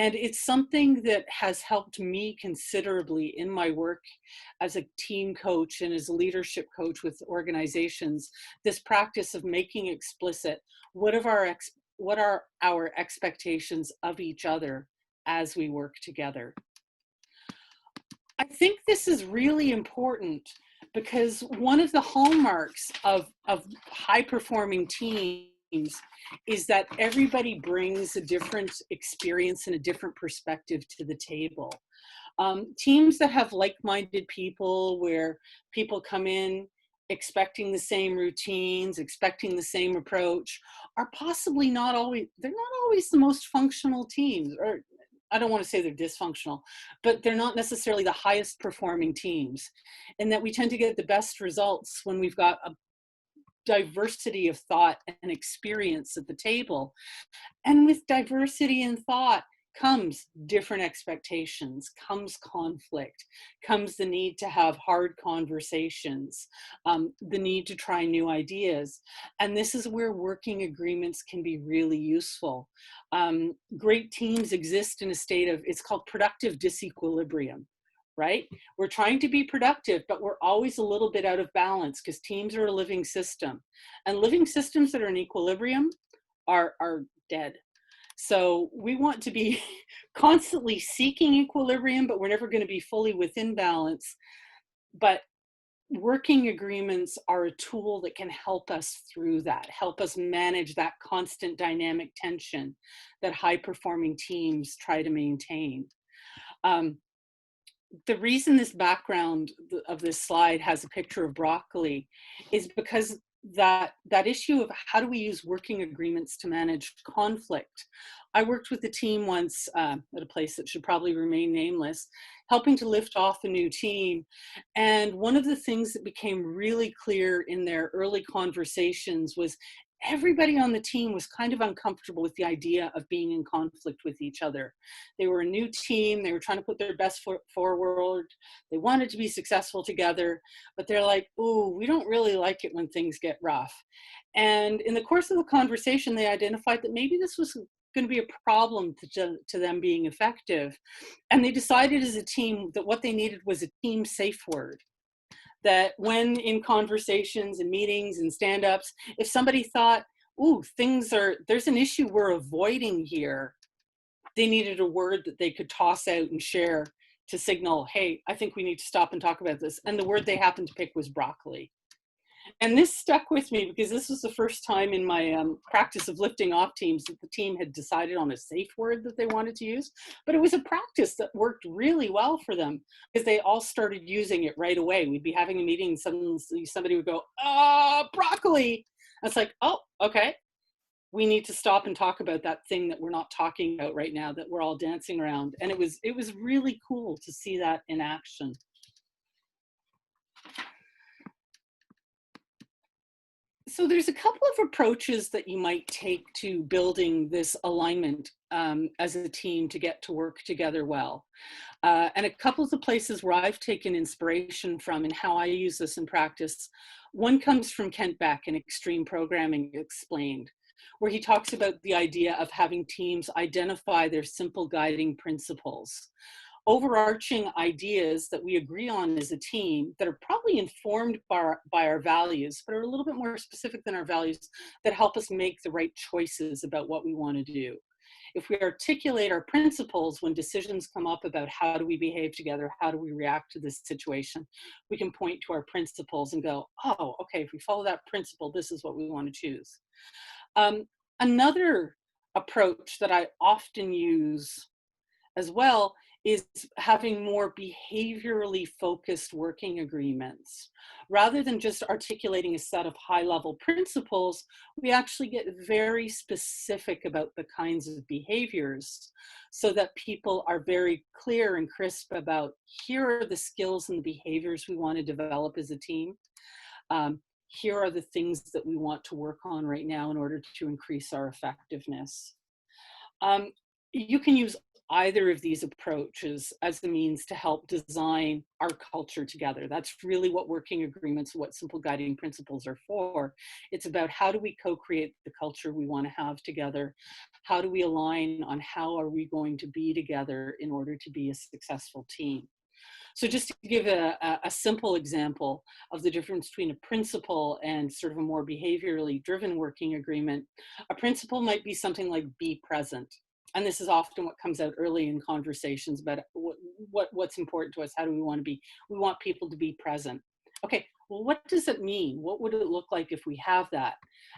And it's something that has helped me considerably in my work as a team coach and as a leadership coach with organizations, this practice of making explicit what are our expectations of each other as we work together. I think this is really important because one of the hallmarks of high-performing teams is that everybody brings a different experience and a different perspective to the table. Teams that have like-minded people, where people come in expecting the same routines, expecting the same approach, are possibly not always, they're not always the most functional teams, or I don't want to say they're dysfunctional, but they're not necessarily the highest performing teams. And that we tend to get the best results when we've got a diversity of thought and experience at the table. And with diversity in thought comes different expectations, comes conflict, comes the need to have hard conversations, the need to try new ideas. And this is where working agreements can be really useful. Great teams exist in a state of, it's called productive disequilibrium, right? We're trying to be productive, but we're always a little bit out of balance because teams are a living system. And living systems that are in equilibrium are dead. So we want to be constantly seeking equilibrium, but we're never going to be fully within balance. But working agreements are a tool that can help us through that, help us manage that constant dynamic tension that high-performing teams try to maintain. The reason this background of this slide has a picture of broccoli is because that issue of how do we use working agreements to manage conflict. I worked with a team once at a place that should probably remain nameless, helping to lift off a new team. And one of the things that became really clear in their early conversations was everybody on the team was kind of uncomfortable with the idea of being in conflict with each other. They were a new team, they were trying to put their best foot forward, they wanted to be successful together, but they're like, ooh, we don't really like it when things get rough. And in the course of the conversation, they identified that maybe this was going to be a problem to them being effective. And they decided as a team that what they needed was a team safe word. That when in conversations and meetings and stand-ups, if somebody thought, ooh, there's an issue we're avoiding here, they needed a word that they could toss out and share to signal, hey, I think we need to stop and talk about this. And the word they happened to pick was broccoli. And this stuck with me because this was the first time in my practice of lifting off teams that the team had decided on a safe word that they wanted to use. But it was a practice that worked really well for them because they all started using it right away. We'd be having a meeting and somebody would go, broccoli. And it's like, oh, okay. We need to stop and talk about that thing that we're not talking about right now, that we're all dancing around. And it was really cool to see that in action. So there's a couple of approaches that you might take to building this alignment as a team to get to work together well. And a couple of the places where I've taken inspiration from and how I use this in practice, one comes from Kent Beck in Extreme Programming Explained, where he talks about the idea of having teams identify their simple guiding principles. Overarching ideas that we agree on as a team that are probably informed by our values, but are a little bit more specific than our values, that help us make the right choices about what we want to do. If we articulate our principles when decisions come up about how do we behave together, how do we react to this situation, we can point to our principles and go, oh, okay, if we follow that principle, this is what we want to choose. Another approach that I often use as well is having more behaviorally focused working agreements. Rather than just articulating a set of high-level principles, we actually get very specific about the kinds of behaviors so that people are very clear and crisp about, here are the skills and the behaviors we want to develop as a team. Here are the things that we want to work on right now in order to increase our effectiveness. You can use either of these approaches as the means to help design our culture together. That's really what working agreements, what simple guiding principles are for. It's about how do we co-create the culture we want to have together? How do we align on how are we going to be together in order to be a successful team? So just to give a simple example of the difference between a principle and sort of a more behaviorally driven working agreement, a principle might be something like be present. And this is often what comes out early in conversations about what's important to us. How do we want to be? We want people to be present. Okay, well, what does it mean? What would it look like if we have that?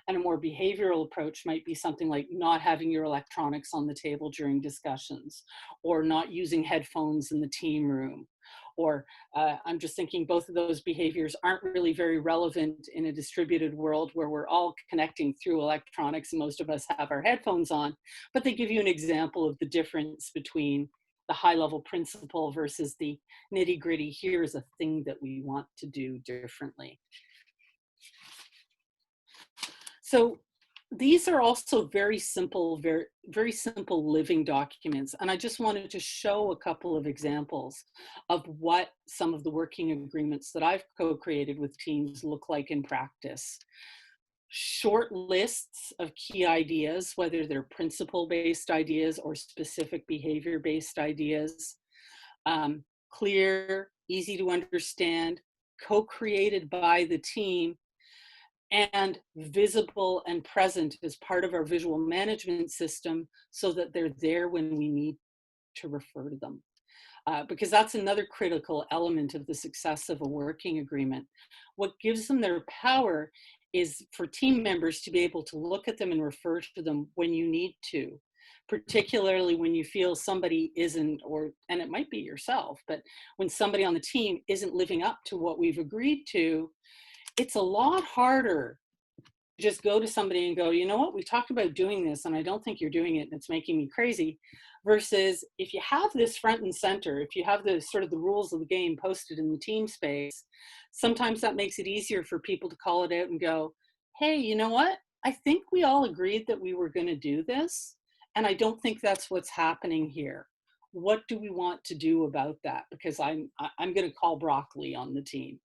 And a more behavioral approach might be something like not having your electronics on the table during discussions, or not using headphones in the team room, or I'm just thinking both of those behaviors aren't really very relevant in a distributed world where we're all connecting through electronics and most of us have our headphones on, but they give you an example of the difference between the high level principle versus the nitty gritty, here's a thing that we want to do differently. So these are also very simple, very simple living documents. And I just wanted to show a couple of examples of what some of the working agreements that I've co-created with teams look like in practice. Short lists of key ideas, whether they're principle-based ideas or specific behavior-based ideas. Clear, easy to understand, co-created by the team, and visible and present as part of our visual management system so that they're there when we need to refer to them. Because that's another critical element of the success of a working agreement. What gives them their power is for team members to be able to look at them and refer to them when you need to, particularly when you feel somebody isn't, and it might be yourself, but when somebody on the team isn't living up to what we've agreed to, it's a lot harder to just go to somebody and go, you know what, we talked about doing this and I don't think you're doing it and it's making me crazy. Versus if you have this front and center, if you have the sort of the rules of the game posted in the team space, sometimes that makes it easier for people to call it out and go, hey, you know what? I think we all agreed that we were going to do this. And I don't think that's what's happening here. What do we want to do about that? Because I'm going to call broccoli on the team.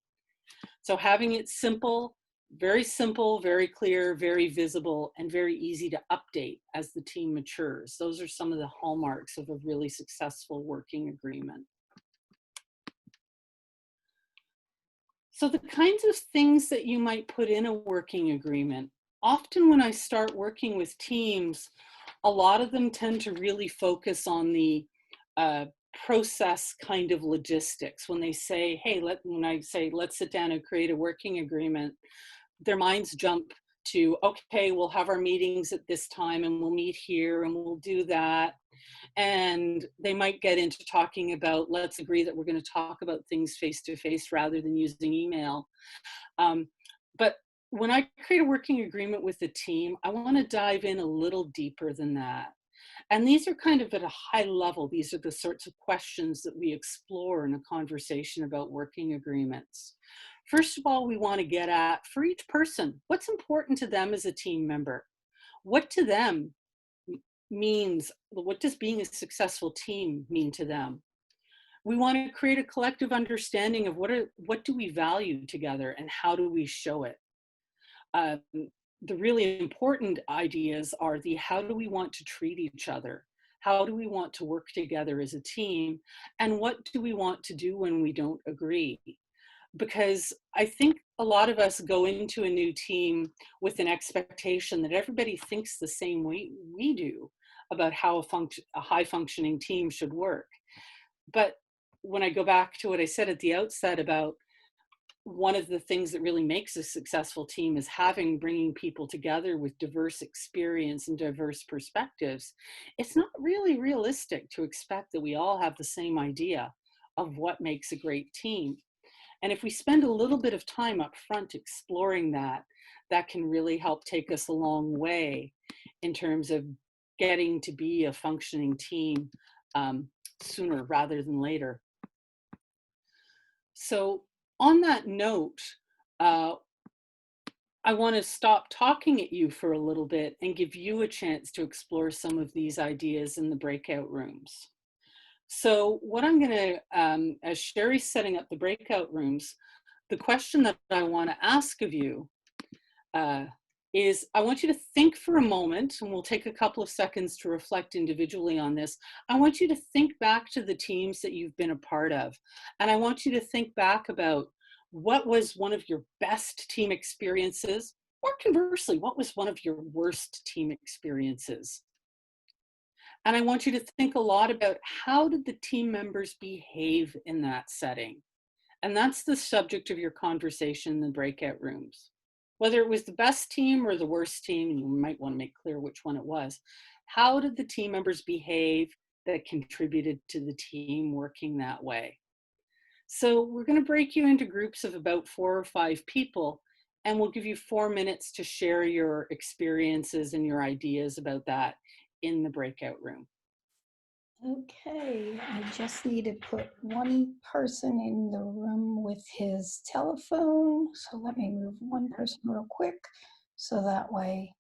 So having it simple, very clear, very visible, and very easy to update as the team matures. Those are some of the hallmarks of a really successful working agreement. So the kinds of things that you might put in a working agreement, often when I start working with teams, a lot of them tend to really focus on the process kind of logistics. When they say, hey, when I say, let's sit down and create a working agreement, their minds jump to, okay, we'll have our meetings at this time and we'll meet here and we'll do that. And they might get into talking about, let's agree that we're going to talk about things face to face rather than using email. But when I create a working agreement with the team, I want to dive in a little deeper than that. And these are kind of at a high level. These are the sorts of questions that we explore in a conversation about working agreements. First of all, we want to get at, for each person, what's important to them as a team member? What to them means, what does being a successful team mean to them? We want to create a collective understanding of what do we value together and how do we show it? The really important ideas are the how do we want to treat each other? How do we want to work together as a team? And what do we want to do when we don't agree? Because I think a lot of us go into a new team with an expectation that everybody thinks the same way we do about how a high functioning team should work. But when I go back to what I said at the outset about one of the things that really makes a successful team is bringing people together with diverse experience and diverse perspectives, it's not really realistic to expect that we all have the same idea of what makes a great team. And if we spend a little bit of time up front exploring that, that can really help take us a long way in terms of getting to be a functioning team sooner rather than later. So on that note, I want to stop talking at you for a little bit and give you a chance to explore some of these ideas in the breakout rooms. So what I'm going to, as Sherry's setting up the breakout rooms, the question that I want to ask of you is I want you to think for a moment, and we'll take a couple of seconds to reflect individually on this. I want you to think back to the teams that you've been a part of. And I want you to think back about what was one of your best team experiences, or conversely, what was one of your worst team experiences? And I want you to think a lot about how did the team members behave in that setting? And that's the subject of your conversation in the breakout rooms. Whether it was the best team or the worst team, you might want to make clear which one it was. How did the team members behave that contributed to the team working that way? So we're going to break you into groups of about 4 or 5 people, and we'll give you 4 minutes to share your experiences and your ideas about that in the breakout room. Okay, I just need to put one person in the room with his telephone. So let me move one person real quick so that way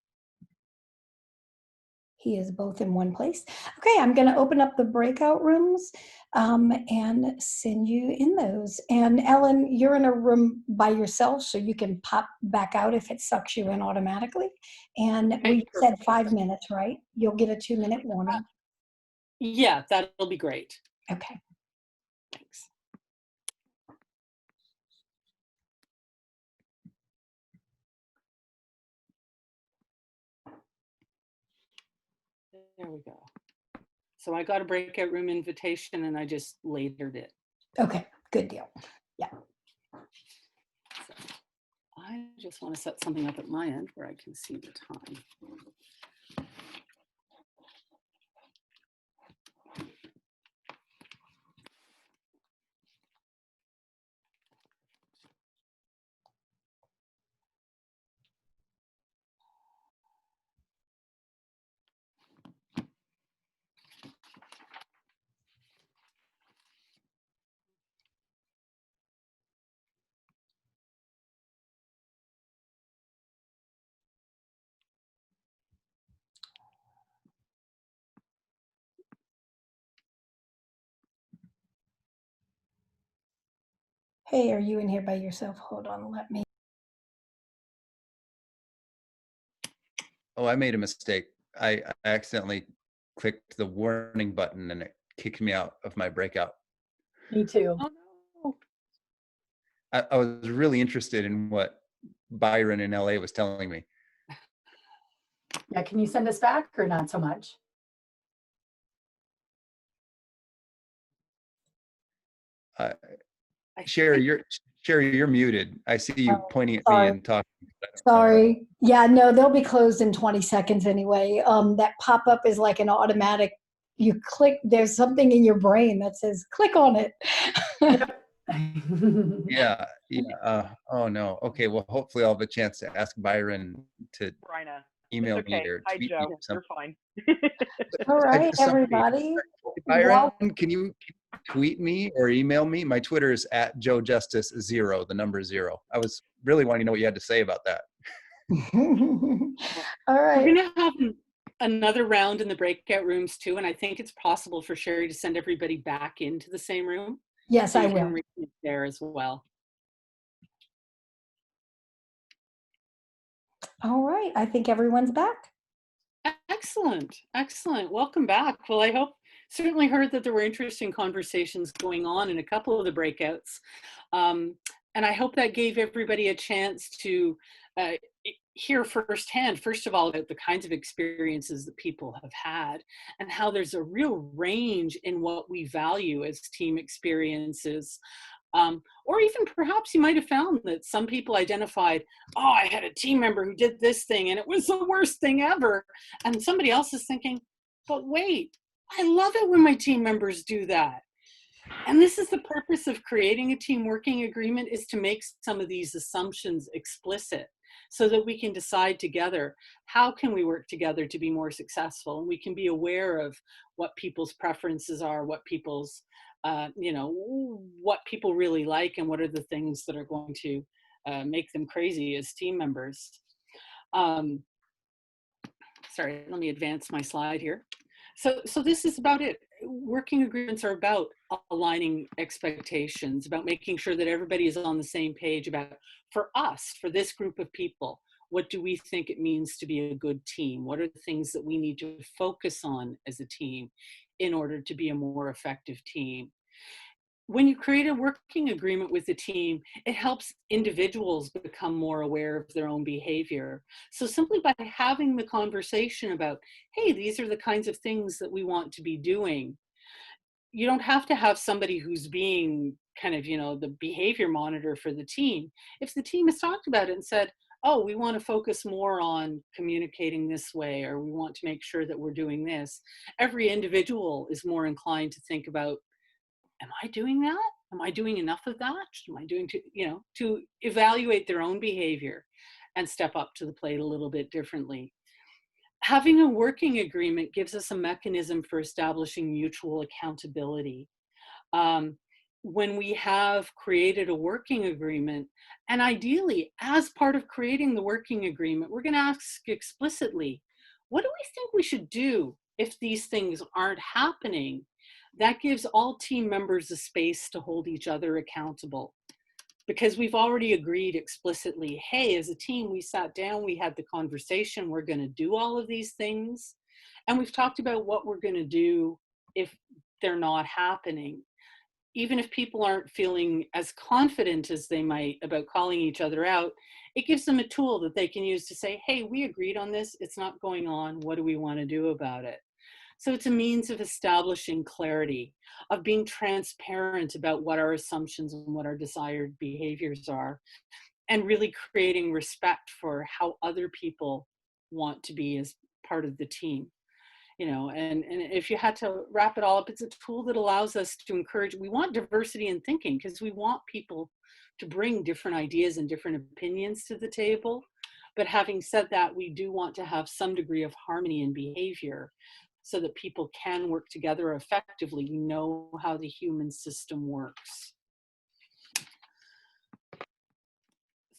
he is both in one place. Okay, I'm going to open up the breakout rooms and send you in those. And Ellen, you're in a room by yourself, so you can pop back out if it sucks you in automatically. And Okay, we said 5 minutes, right? You'll get a 2-minute warning. yeah, that'll be great. Okay. Thanks. There we go. So I got a breakout room invitation and I just latered it. Okay, good deal. Yeah. So I just want to set something up at my end where I can see the time. Hey, are you in here by yourself? Hold on, let me. Oh, I made a mistake. I accidentally clicked the warning button and it kicked me out of my breakout. Me too. Oh no. I was really interested in what Byron in LA was telling me. Yeah, can you send us back or not so much? Sherry, you're muted. I see you pointing at me Sorry. and talking. Sorry. Yeah, no, they'll be closed in 20 seconds anyway. That pop-up is like an automatic, you click, there's something in your brain that says, click on it. Yeah. Oh no. Okay. Well, hopefully I'll have a chance to ask Byron to Bryna. email It's okay. me or Hi, tweet Joe. me You're something. fine. All right, Somebody, everybody. Byron, can you tweet me or email me? My Twitter is @JoeJustice0, the number 0. I was really wanting to know what you had to say about that. All right. We're going to have another round in the breakout rooms too. And I think it's possible for Sherry to send everybody back into the same room. Yes, So I you can will. read it there as well. All right, I think everyone's back. Excellent. Excellent. Welcome back. Well, I certainly heard that there were interesting conversations going on in a couple of the breakouts. And I hope that gave everybody a chance to hear firsthand, first of all, about the kinds of experiences that people have had and how there's a real range in what we value as team experiences. Or even perhaps you might have found that some people identified, oh, I had a team member who did this thing and it was the worst thing ever. And somebody else is thinking, but wait, I love it when my team members do that. And this is the purpose of creating a team working agreement, is to make some of these assumptions explicit so that we can decide together, how can we work together to be more successful? And we can be aware of what people's preferences are, what people's, what people really like, and what are the things that are going to make them crazy as team members. Sorry, let me advance my slide here. So this is about it. working agreements are about aligning expectations, about making sure that everybody is on the same page about, for us, for this group of people, what do we think it means to be a good team? What are the things that we need to focus on as a team in order to be a more effective team? When you create a working agreement with the team, it helps individuals become more aware of their own behavior. So simply by having the conversation about, hey, these are the kinds of things that we want to be doing, you don't have to have somebody who's being kind of, the behavior monitor for the team. If the team has talked about it and said, oh, we want to focus more on communicating this way, or we want to make sure that we're doing this, every individual is more inclined to think about, am I doing that? Am I doing enough of that? Am I doing to evaluate their own behavior and step up to the plate a little bit differently. Having a working agreement gives us a mechanism for establishing mutual accountability. Um, when we have created a working agreement, and ideally, as part of creating the working agreement, we're going to ask explicitly, what do we think we should do if these things aren't happening? That gives all team members a space to hold each other accountable, because we've already agreed explicitly, hey, as a team, we sat down, we had the conversation, we're going to do all of these things. And we've talked about what we're going to do if they're not happening. Even if people aren't feeling as confident as they might about calling each other out, it gives them a tool that they can use to say, hey, we agreed on this, it's not going on, what do we want to do about it? So it's a means of establishing clarity, of being transparent about what our assumptions and what our desired behaviors are, and really creating respect for how other people want to be as part of the team. And if you had to wrap it all up, it's a tool that allows us to encourage, we want diversity in thinking because we want people to bring different ideas and different opinions to the table. But having said that, we do want to have some degree of harmony in behavior so that people can work together effectively. We know how the human system works.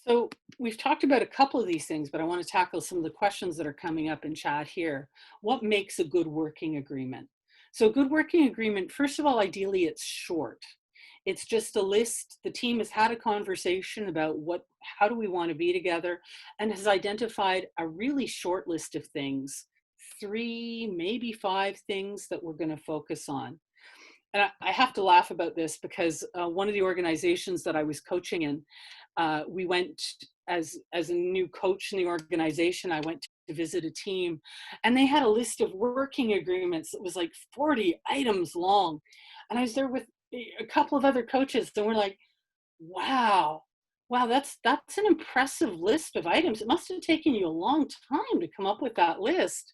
So we've talked about a couple of these things, but I want to tackle some of the questions that are coming up in chat here. What makes a good working agreement? So a good working agreement, first of all, ideally it's short. It's just a list. The team has had a conversation about how do we want to be together, and has identified a really short list of things, 3, maybe 5 things that we're going to focus on. And I have to laugh about this because one of the organizations that I was coaching in, we went as a new coach in the organization, I went to visit a team, and they had a list of working agreements that was like 40 items long. And I was there with a couple of other coaches, and we're like, wow, that's an impressive list of items. It must have taken you a long time to come up with that list.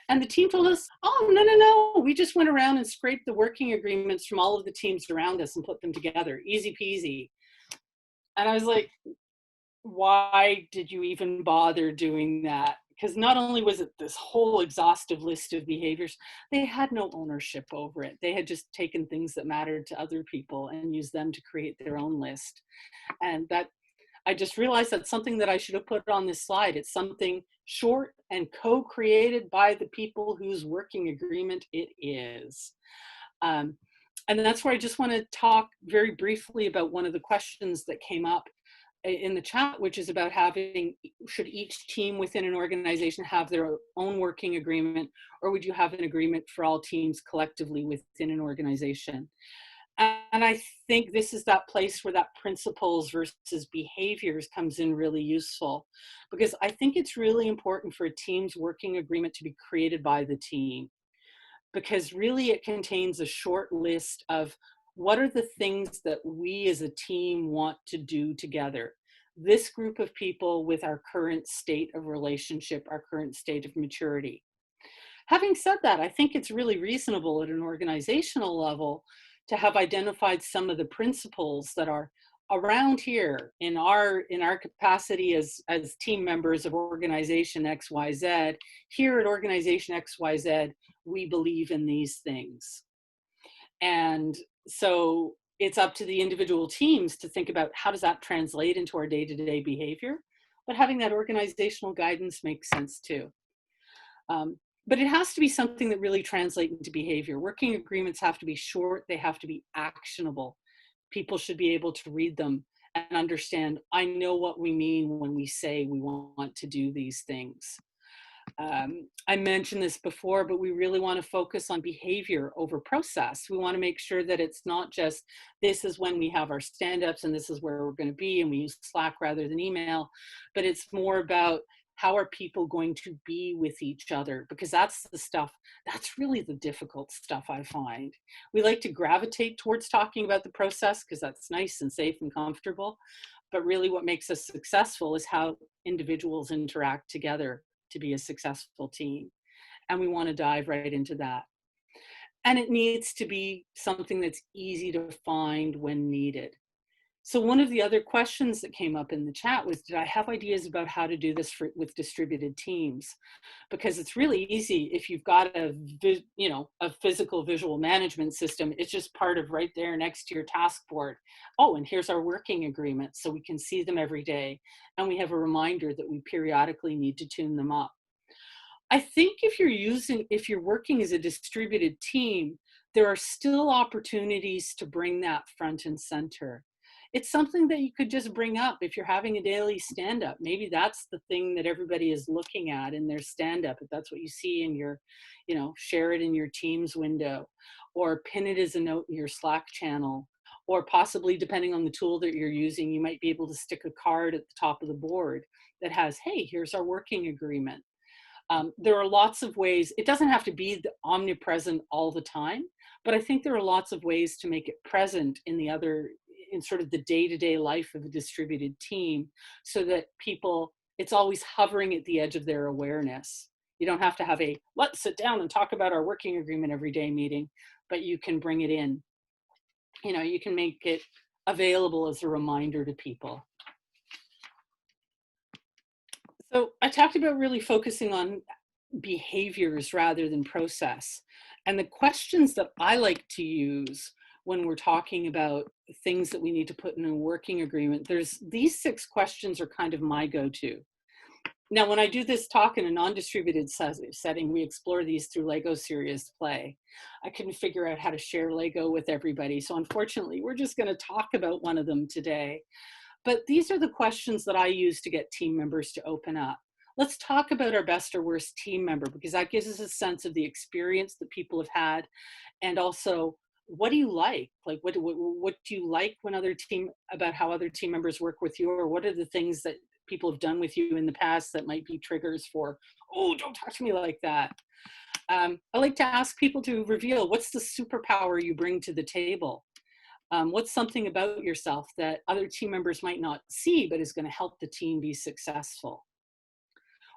And the team told us, oh, no. We just went around and scraped the working agreements from all of the teams around us and put them together. Easy peasy. And I was like, why did you even bother doing that? Because not only was it this whole exhaustive list of behaviors, they had no ownership over it. They had just taken things that mattered to other people and used them to create their own list. And that, I just realized that's something that I should have put on this slide. It's something short and co-created by the people whose working agreement it is. And that's where I just want to talk very briefly about one of the questions that came up in the chat, which is about should each team within an organization have their own working agreement, or would you have an agreement for all teams collectively within an organization? And I think this is that place where that principles versus behaviors comes in really useful, because I think it's really important for a team's working agreement to be created by the team, because really it contains a short list of what are the things that we as a team want to do together. This group of people with our current state of relationship, our current state of maturity. Having said that, I think it's really reasonable at an organizational level to have identified some of the principles that are around here in our capacity as team members of organization XYZ. Here at organization XYZ, we believe in these things. And so it's up to the individual teams to think about how does that translate into our day-to-day behavior, but having that organizational guidance makes sense too. But it has to be something that really translates into behavior. Working agreements have to be short, they have to be actionable. People should be able to read them and understand, I know what we mean when we say we want to do these things. I mentioned this before, but we really want to focus on behavior over process. We want to make sure that it's not just, this is when we have our stand-ups and this is where we're going to be, and we use Slack rather than email, but it's more about how are people going to be with each other, because that's the stuff, that's really the difficult stuff I find. We like to gravitate towards talking about the process because that's nice and safe and comfortable, but really what makes us successful is how individuals interact together to be a successful team. And we want to dive right into that. And it needs to be something that's easy to find when needed. So one of the other questions that came up in the chat was, did I have ideas about how to do this with distributed teams? Because it's really easy if you've got a physical visual management system. It's just part of right there next to your task board. Oh, and here's our working agreements, so we can see them every day. And we have a reminder that we periodically need to tune them up. I think if you're working as a distributed team, there are still opportunities to bring that front and center. It's something that you could just bring up if you're having a daily stand-up. Maybe that's the thing that everybody is looking at in their stand-up. If that's what you see in your, share it in your Teams window, or pin it as a note in your Slack channel, or possibly, depending on the tool that you're using, you might be able to stick a card at the top of the board that has, hey, here's our working agreement. There are lots of ways. It doesn't have to be omnipresent all the time, but I think there are lots of ways to make it present in sort of the day-to-day life of a distributed team, so that it's always hovering at the edge of their awareness. You don't have to have a, let's sit down and talk about our working agreement every day meeting, but you can bring it in. You can make it available as a reminder to people. So I talked about really focusing on behaviors rather than process. And the questions that I like to use when we're talking about things that we need to put in a working agreement, these 6 questions are kind of my go-to. Now, when I do this talk in a non-distributed setting, we explore these through Lego Serious Play. I couldn't figure out how to share Lego with everybody. So unfortunately, we're just going to talk about one of them today. But these are the questions that I use to get team members to open up. Let's talk about our best or worst team member, because that gives us a sense of the experience that people have had. And also, what do you like? Like, what do you like about how other team members work with you? Or what are the things that people have done with you in the past that might be triggers for, oh, don't talk to me like that. I like to ask people to reveal, what's the superpower you bring to the table? What's something about yourself that other team members might not see, but is going to help the team be successful?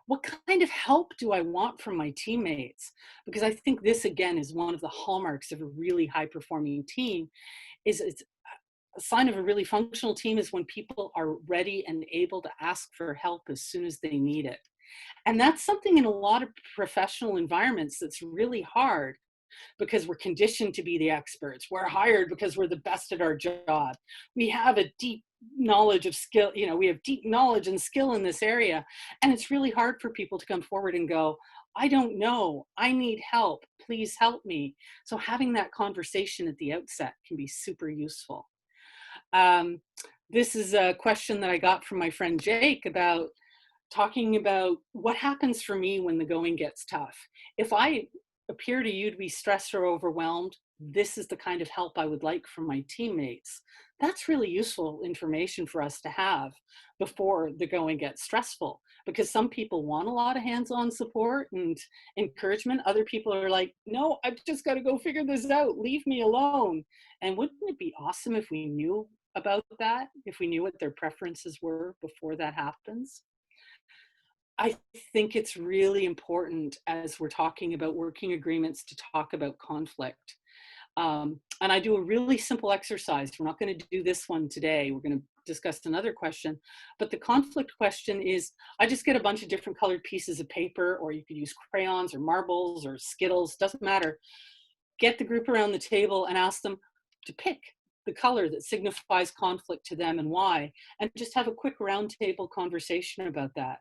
What kind of help do I want from my teammates? Because I think this, again, is one of the hallmarks of a really high-performing team. It's a sign of a really functional team is when people are ready and able to ask for help as soon as they need it. And that's something in a lot of professional environments that's really hard, because we're conditioned to be the experts. We're hired because we're the best at our job. We have a deep knowledge of skill, we have deep knowledge and skill in this area. And it's really hard for people to come forward and go, I don't know, I need help, please help me. So having that conversation at the outset can be super useful. This is a question that I got from my friend Jake about talking about what happens for me when the going gets tough. If I appear to you to be stressed or overwhelmed, this is the kind of help I would like from my teammates. That's really useful information for us to have before the going gets stressful, because some people want a lot of hands-on support and encouragement. Other people are like, no, I've just got to go figure this out. Leave me alone. And wouldn't it be awesome if we knew about that, if we knew what their preferences were before that happens? I think it's really important, as we're talking about working agreements, to talk about conflict. And I do a really simple exercise. We're not going to do this one today. We're going to discuss another question. But the conflict question is, I just get a bunch of different colored pieces of paper, or you could use crayons or marbles or Skittles, doesn't matter. Get the group around the table and ask them to pick the color that signifies conflict to them and why, and just have a quick roundtable conversation about that.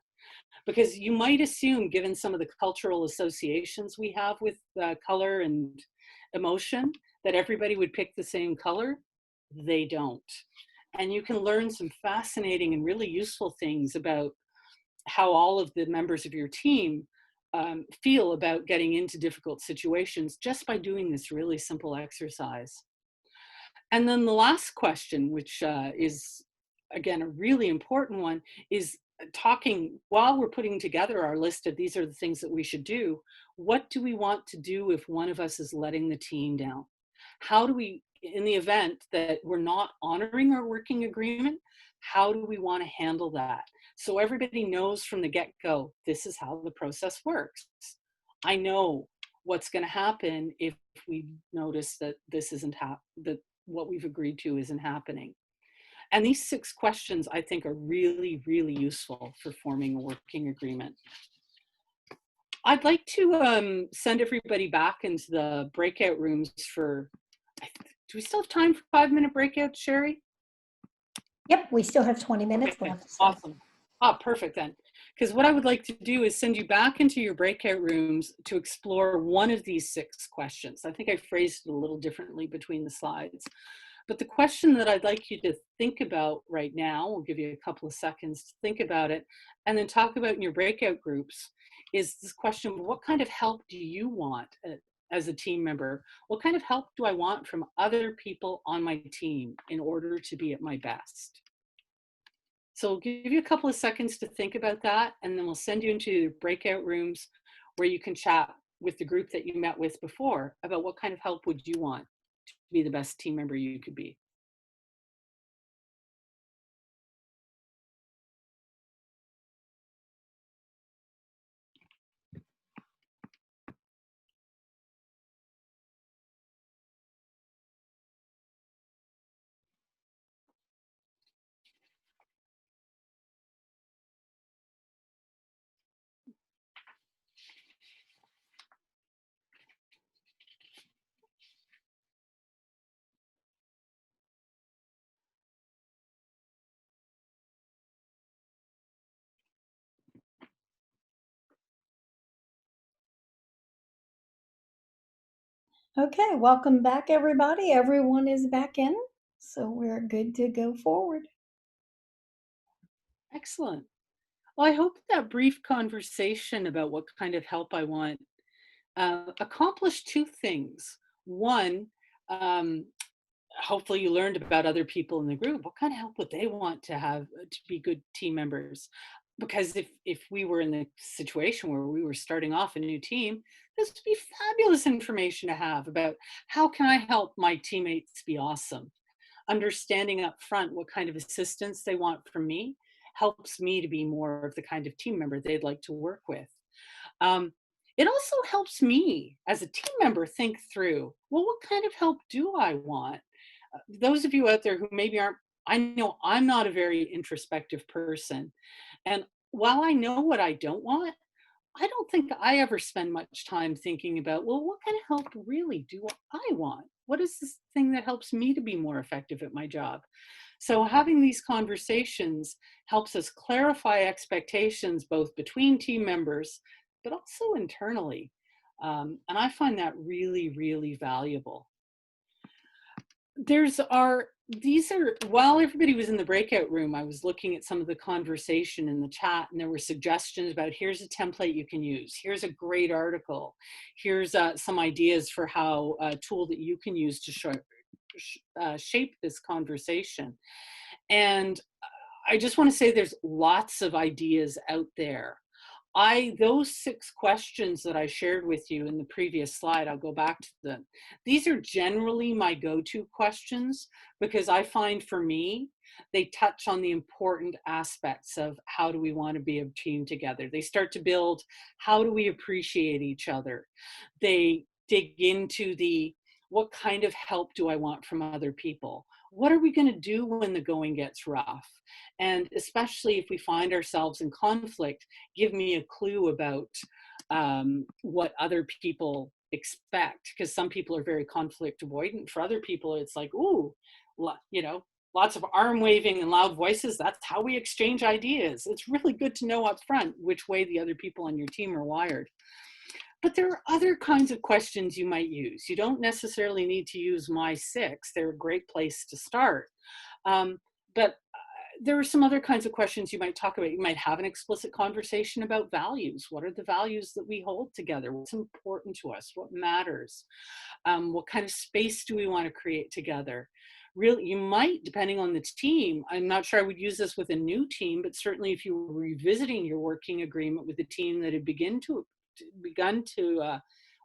Because you might assume, given some of the cultural associations we have with color and emotion, that everybody would pick the same color. They don't. And you can learn some fascinating and really useful things about how all of the members of your team feel about getting into difficult situations just by doing this really simple exercise. And then the last question, which is, again, a really important one, is talking while we're putting together our list of these are the things that we should do. What do we want to do if one of us is letting the team down? How do we, in the event that we're not honoring our working agreement, how do we want to handle that? So everybody knows from the get-go, this is how the process works. I know what's going to happen if we notice that this isn't that what we've agreed to isn't happening. And these 6 questions, I think, are really, really useful for forming a working agreement. I'd like to send everybody back into the breakout rooms for, do we still have time for 5-minute breakout, Sherry? Yep, we still have 20 minutes Okay, left. So. awesome. Perfect then. Because what I would like to do is send you back into your breakout rooms to explore one of these 6 questions. I think I phrased it a little differently between the slides. But the question that I'd like you to think about right now, we'll give you a couple of seconds to think about it, and then talk about in your breakout groups, is this question: what kind of help do you want as a team member? What kind of help do I want from other people on my team in order to be at my best? So we'll give you a couple of seconds to think about that, and then we'll send you into breakout rooms where you can chat with the group that you met with before about what kind of help would you want to be the best team member you could be. Okay, welcome back, everybody. Everyone is back in, so we're good to go forward. Excellent. Well, I hope that brief conversation about what kind of help I want accomplished 2 things. One, hopefully you learned about other people in the group. What kind of help would they want to have to be good team members? Because if we were in the situation where we were starting off a new team, this would be fabulous information to have about how can I help my teammates be awesome. Understanding up front what kind of assistance they want from me helps me to be more of the kind of team member they'd like to work with. Um, it also helps me as a team member think through, well, what kind of help do I want? Those of you out there who maybe aren't, I know I'm not a very introspective person. And while I know what I don't want, I don't think I ever spend much time thinking about, well, what kind of help really do I want? What is this thing that helps me to be more effective at my job? So having these conversations helps us clarify expectations both between team members, but also internally. And I find that really, really valuable. While everybody was in the breakout room, I was looking at some of the conversation in the chat, and there were suggestions about, here's a template you can use, here's a great article, here's some ideas for how a tool that you can use to shape this conversation. And I just want to say there's lots of ideas out there. Those 6 questions that I shared with you in the previous slide, I'll go back to them. These are generally my go-to questions because I find for me, they touch on the important aspects of how do we want to be a team together. They start to build, how do we appreciate each other? They dig into what kind of help do I want from other people? What are we going to do when the going gets rough? And especially if we find ourselves in conflict, give me a clue about what other people expect. Because some people are very conflict avoidant. For other people, it's like, ooh, lots of arm waving and loud voices. That's how we exchange ideas. It's really good to know up front which way the other people on your team are wired. But there are other kinds of questions you might use. You don't necessarily need to use my 6. They're a great place to start. But there are some other kinds of questions you might talk about. You might have an explicit conversation about values. What are the values that we hold together? What's important to us? What matters? What kind of space do we want to create together? Really, you might, depending on the team, I'm not sure I would use this with a new team, but certainly if you were revisiting your working agreement with a team that had begun to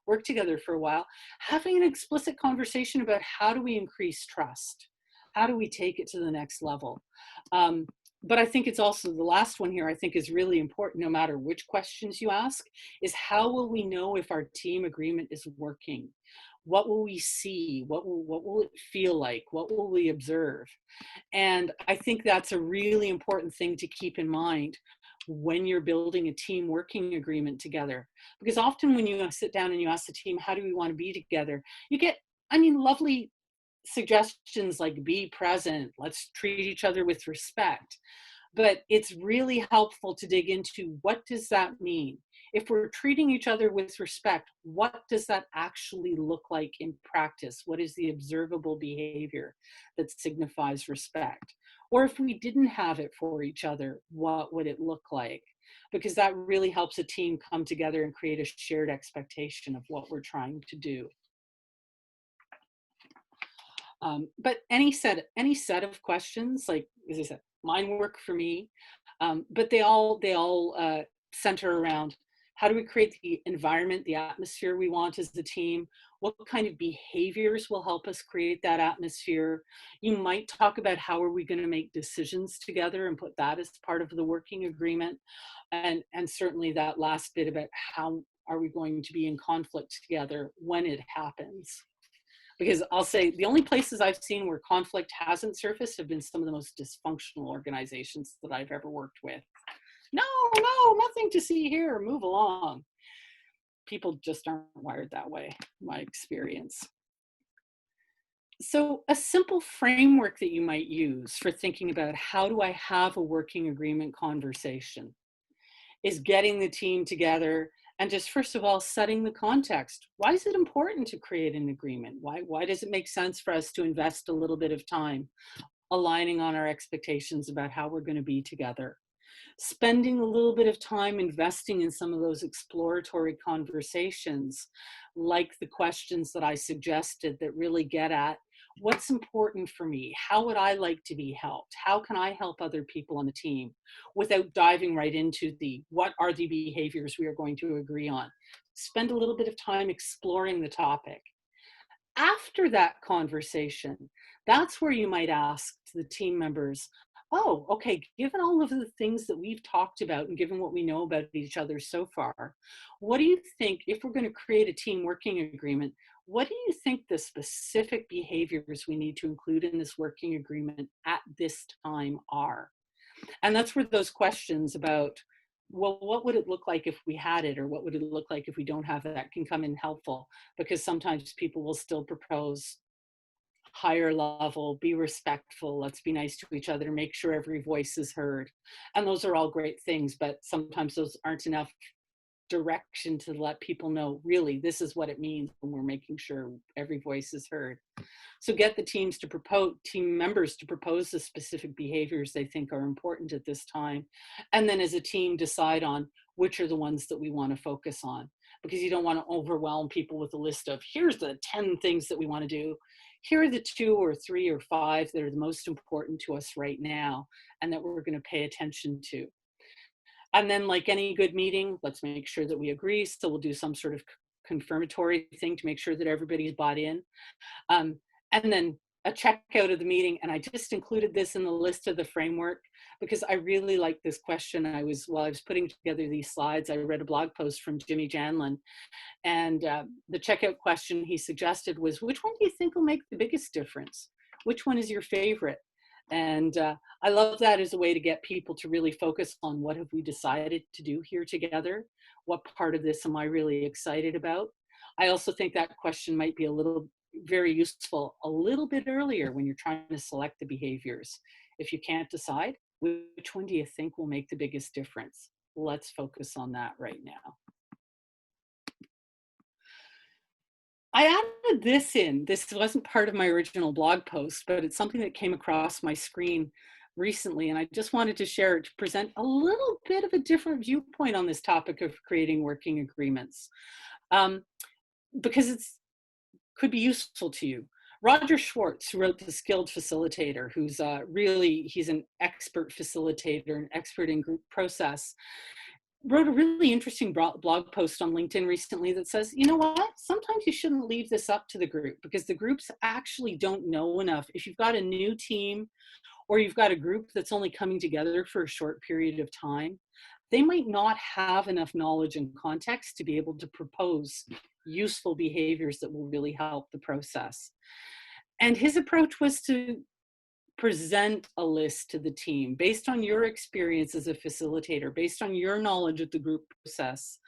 work together for a while, having an explicit conversation about how do we increase trust? How do we take it to the next level? But I think it's also the last one here I think is really important, no matter which questions you ask, is how will we know if our team agreement is working? What will we see? What will it feel like? What will we observe? And I think that's a really important thing to keep in mind when you're building a team working agreement together. Because often when you sit down and you ask the team, how do we want to be together? You get, lovely suggestions like be present, let's treat each other with respect. But it's really helpful to dig into what does that mean? If we're treating each other with respect, what does that actually look like in practice? What is the observable behavior that signifies respect? Or if we didn't have it for each other, what would it look like? Because that really helps a team come together and create a shared expectation of what we're trying to do. But any set of questions, like as I said, mine work for me, but they all center around how do we create the environment, the atmosphere we want as the team? What kind of behaviors will help us create that atmosphere? You might talk about how are we going to make decisions together and put that as part of the working agreement, and certainly that last bit about how are we going to be in conflict together when it happens. Because I'll say the only places I've seen where conflict hasn't surfaced have been some of the most dysfunctional organizations that I've ever worked with. No, nothing to see here, move along. People just aren't wired that way, my experience. So a simple framework that you might use for thinking about how do I have a working agreement conversation is getting the team together and just first of all, setting the context. Why is it important to create an agreement? Why does it make sense for us to invest a little bit of time aligning on our expectations about how we're going to be together? Spending a little bit of time investing in some of those exploratory conversations, like the questions that I suggested that really get at what's important for me? How would I like to be helped? How can I help other people on the team without diving right into what are the behaviors we are going to agree on? Spend a little bit of time exploring the topic. After that conversation, that's where you might ask the team members, oh, okay, given all of the things that we've talked about and given what we know about each other so far, what do you think, if we're going to create a team working agreement, what do you think the specific behaviors we need to include in this working agreement at this time are? And that's where those questions about, well, what would it look like if we had it, or what would it look like if we don't have that, can come in helpful, because sometimes people will still propose higher level, be respectful, let's be nice to each other, make sure every voice is heard. And those are all great things, but sometimes those aren't enough direction to let people know, really, this is what it means when we're making sure every voice is heard. So get the team members to propose the specific behaviors they think are important at this time. And then as a team, decide on which are the ones that we want to focus on, because you don't want to overwhelm people with a list of, here's the 10 things that we want to do. Here are the 2 or 3 or 5 that are the most important to us right now and that we're going to pay attention to. And then, like any good meeting, let's make sure that we agree. So we'll do some sort of confirmatory thing to make sure that everybody's bought in. And then a checkout of the meeting. And I just included this in the list of the framework because I really like this question. While I was putting together these slides, I read a blog post from Jimmy Janlin. And the checkout question he suggested was, which one do you think will make the biggest difference? Which one is your favorite? And I love that as a way to get people to really focus on what have we decided to do here together? What part of this am I really excited about? I also think that question might be a little very useful a little bit earlier when you're trying to select the behaviors. If you can't decide, which one do you think will make the biggest difference? Let's focus on that right now. I added this in. This wasn't part of my original blog post, but it's something that came across my screen recently, and I just wanted to share it to present a little bit of a different viewpoint on this topic of creating working agreements, because it could be useful to you. Roger Schwartz, who wrote The Skilled Facilitator, who's he's an expert facilitator, an expert in group process, wrote a really interesting blog post on LinkedIn recently that says, you know what, sometimes you shouldn't leave this up to the group, because the groups actually don't know enough. If you've got a new team, or you've got a group that's only coming together for a short period of time, they might not have enough knowledge and context to be able to propose useful behaviors that will really help the process. And his approach was to present a list to the team based on your experience as a facilitator, based on your knowledge of the group process,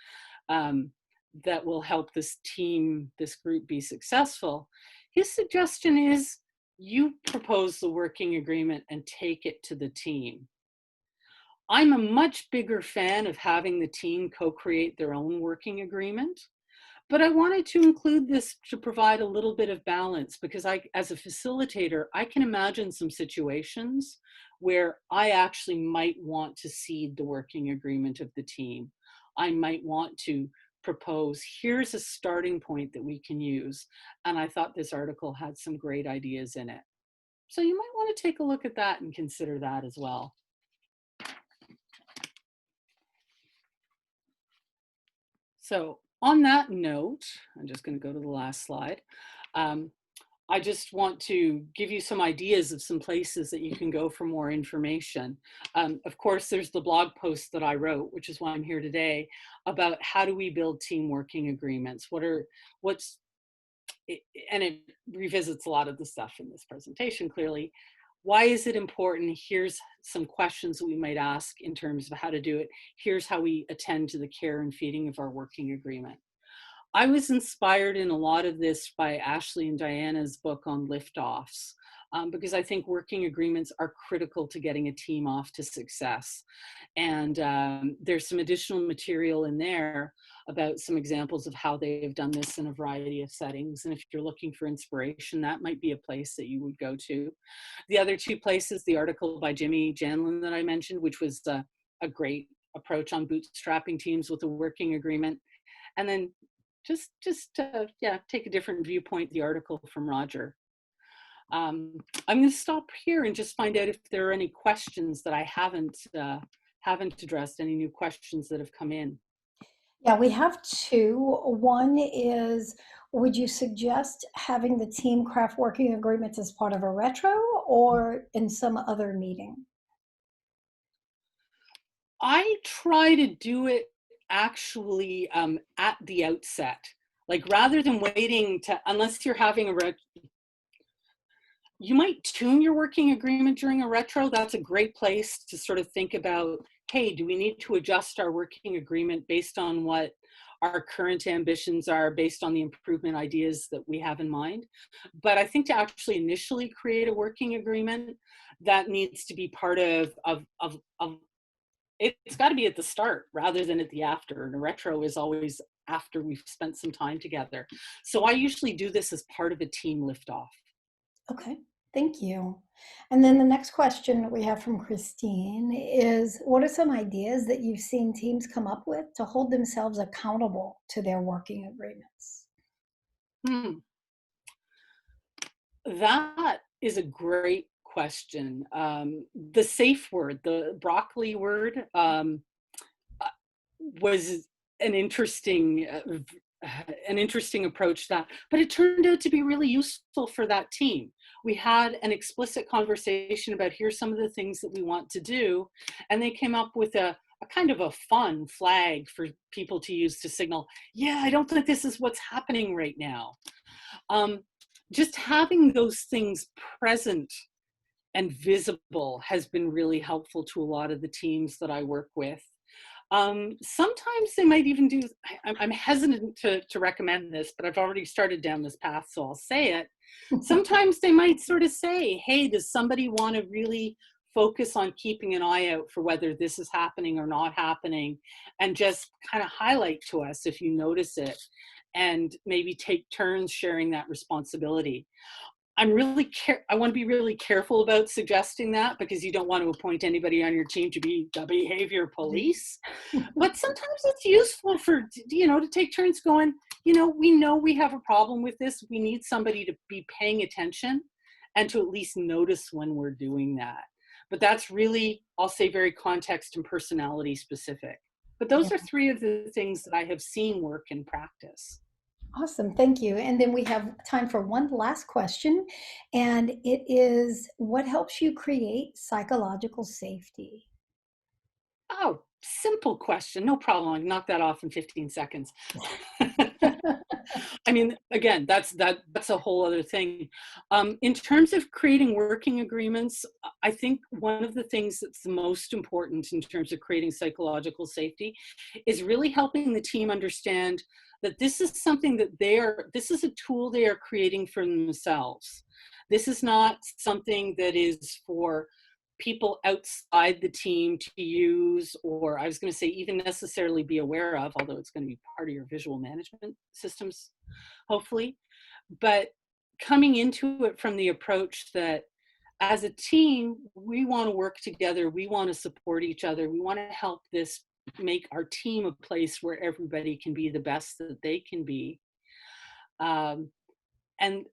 that will help this team, this group be successful. His suggestion is you propose the working agreement and take it to the team. I'm a much bigger fan of having the team co-create their own working agreement, but I wanted to include this to provide a little bit of balance, because as a facilitator, I can imagine some situations where I actually might want to seed the working agreement of the team. I might want to propose, here's a starting point that we can use. And I thought this article had some great ideas in it. So you might want to take a look at that and consider that as well. So on that note, I'm just going to go to the last slide. I just want to give you some ideas of some places that you can go for more information. Of course, there's the blog post that I wrote, which is why I'm here today, about how do we build team working agreements? And it revisits a lot of the stuff in this presentation, clearly. Why is it important? Here's some questions that we might ask in terms of how to do it. Here's how we attend to the care and feeding of our working agreement. I was inspired in a lot of this by Ashley and Diana's book on liftoffs, because I think working agreements are critical to getting a team off to success. And there's some additional material in there about some examples of how they've done this in a variety of settings. And if you're looking for inspiration, that might be a place that you would go to. The other two places, the article by Jimmy Janlin that I mentioned, which was a great approach on bootstrapping teams with a working agreement. And then just take a different viewpoint, the article from Roger. I'm going to stop here and just find out if there are any questions that I haven't addressed, any new questions that have come in. Yeah, we have two. One is, would you suggest having the team craft working agreements as part of a retro or in some other meeting? I try to do it actually at the outset, like rather than waiting to, unless you're having you might tune your working agreement during a retro. That's a great place to sort of think about, hey, do we need to adjust our working agreement based on what our current ambitions are, based on the improvement ideas that we have in mind? But I think to actually initially create a working agreement, that needs to be part of it's got to be at the start rather than at the after. And a retro is always after we've spent some time together. So I usually do this as part of a team liftoff. Okay, thank you. And then the next question we have from Christine is, what are some ideas that you've seen teams come up with to hold themselves accountable to their working agreements? That is a great question. The safe word, the broccoli word, was an interesting approach to that, but it turned out to be really useful for that team. We had an explicit conversation about here's some of the things that we want to do, and they came up with a kind of a fun flag for people to use to signal, yeah, I don't think this is what's happening right now. Just having those things present and visible has been really helpful to a lot of the teams that I work with. Sometimes they might even do, I'm hesitant to recommend this, but I've already started down this path, so I'll say it. Sometimes they might sort of say, hey, does somebody want to really focus on keeping an eye out for whether this is happening or not happening, and just kind of highlight to us if you notice it, and maybe take turns sharing that responsibility. I want to be really careful about suggesting that, because you don't want to appoint anybody on your team to be the behavior police. But sometimes it's useful for, to take turns going, we know we have a problem with this. We need somebody to be paying attention and to at least notice when we're doing that. But that's really, I'll say, very context and personality specific. But those Yeah. are three of the things that I have seen work in practice. Awesome, thank you. And then we have time for one last question, and it is, what helps you create psychological safety? Oh, simple question. No problem. I can knock that off in 15 seconds. I mean, again, that's a whole other thing. In terms of creating working agreements, I think one of the things that's the most important in terms of creating psychological safety is really helping the team understand that this is something that this is a tool they are creating for themselves. This is not something that is for people outside the team to use, or I was going to say even necessarily be aware of, although it's going to be part of your visual management systems, hopefully. But coming into it from the approach that as a team, we want to work together, we want to support each other, we want to help this make our team a place where everybody can be the best that they can be. And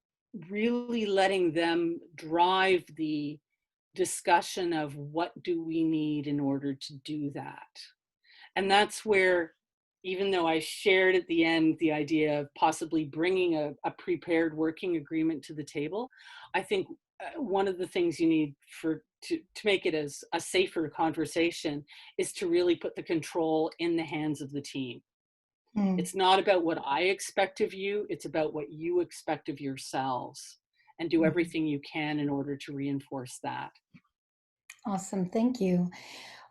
really letting them drive the discussion of what do we need in order to do that. And that's where, even though I shared at the end the idea of possibly bringing a prepared working agreement to the table, I think one of the things you need to make it as a safer conversation is to really put the control in the hands of the team. Mm. It's not about what I expect of you, it's about what you expect of yourselves, and do everything you can in order to reinforce that. Awesome, thank you.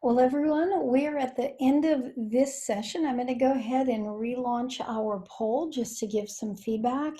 Well, everyone, we're at the end of this session. I'm going to go ahead and relaunch our poll just to give some feedback.